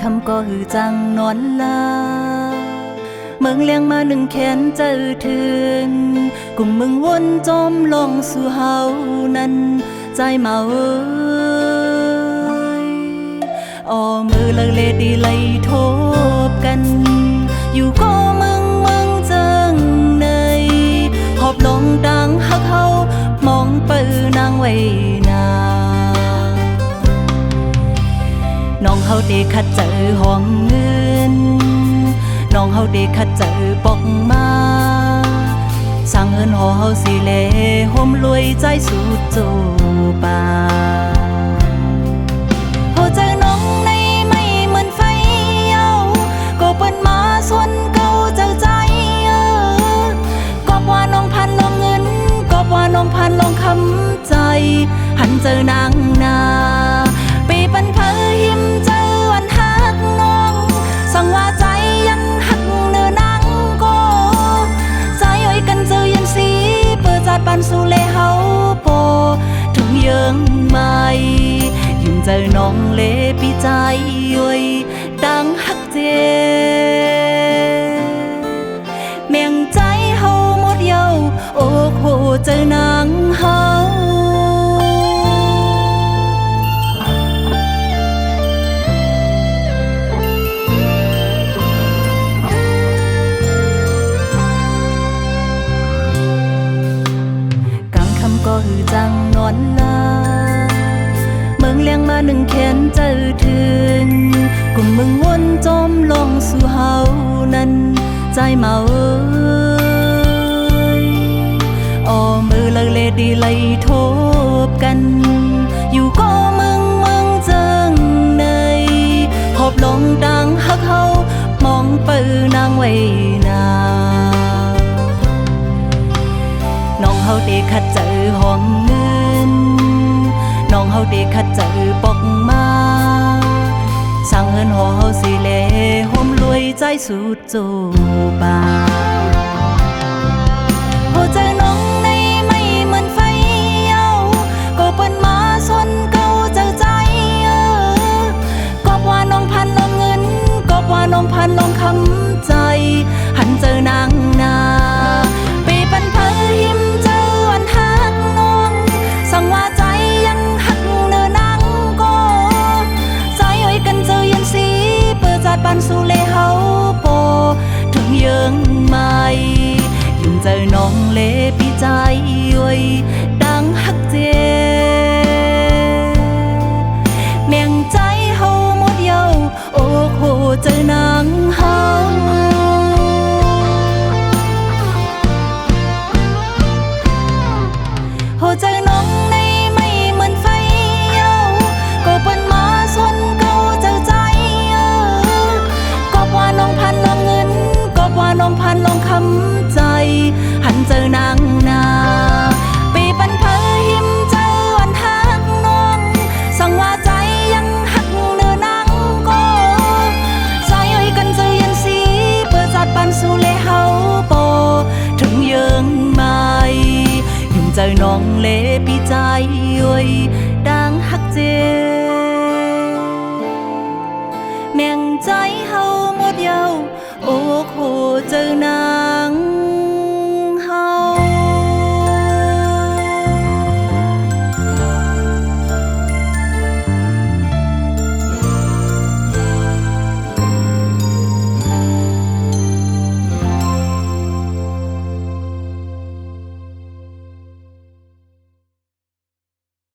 คำก็หือจังนอนลาเมืองเลี้ยงมาหนึ่งแขนเจอถึงกลุ่มมึงวนจมลงสู่เฮานั้นใจเมาอ้อมือเลิกเลดีไล่ทบกันอยู่ก็มึงจังในหอบลงดังฮักเฮามองเปินางไว้นาน้องเฮาเดคัดเจอห้องเงินน้องเฮาเดคัดเจอปอกมาสั่งเอินหอเฮาสิเลห่มรวยใจสุดโจปาโหเจอน้องในไม่เหมือนไฟเย้าก็เปิ้นมาส่วนเก่าเจอใจก็ว่าน้องพันลองเงินก็ว่าน้องพันลองคำใจหันเจอนางนาปีปันเพอหิมเจอวันฮักน้องสั่งว่าใจยังหักเนื้อนางก็ใจอ้อยกันเจอยันสีเปิดจัดปันสู่เลเฮาโปถึงเยิงไม่ยุ่งเจอน้องเลปีใจอ้อยดังฮักเจเมียงใจเฮาหมดเยาโอ้โหเจอนางเฮากลางคำก็หือจังนอนลาเมืองเลี้ยงมาหนึ่งแขนเจอถึงกลุ่มมึงวนจมลงสู่เฮานั้นใจเมาอ้อมือเลิกเลดีไล่ทบกันอยู่ก็มึงจังในหอบลงดังฮักเฮามองเปินางไว้นาน้องเฮาเดคัดเจอห้องเงินน้องเฮาเดคัดเจอปอกมาสั่งเอินหอเฮาสิเลห่มรวยใจสุดโจปาโหเจอน้องในไม่เหมือนไฟเย้าก็เปิ้นมาส่วนเก่าเจอใจก็ว่าน้องพันลองเงินก็ว่าน้องพันลองคำใจหันเจอนางนาปีปันเพอหิมเจอวันฮักน้องสั่งว่าใจยังหักเนื้อนางก็ใจอ้อยกันเจอยันสีเปิดจัดปันสู่เลเฮาโปถึงเยิงไม่ยุ่งเจอน้องเลปีใจอ้อยดังฮักเจเมียงใจเฮาหมดเยาโอ้โหเจอนางเฮาโหเจอน้องในไม่เหมือนไฟเย้าก็เปิ้นมาส่วนเก่าเจอใจก็ว่าน้องพันลองเงินก็ว่าน้องพันลองคำใจหันเจอนางนาปีปันเพอหิมเจอวันฮักน้องสั่งว่าใจยังหักเนื้อนางก็ใจอ้อยกันเจอยันสีเปิดจัดปันสู่เลเฮาโปถึงเยิงไม่ยุ่งเจอน้องเลปีใจอ้อยดังฮักเจแม่งใจเฮาหมดเยาโอ้โหเจอนาง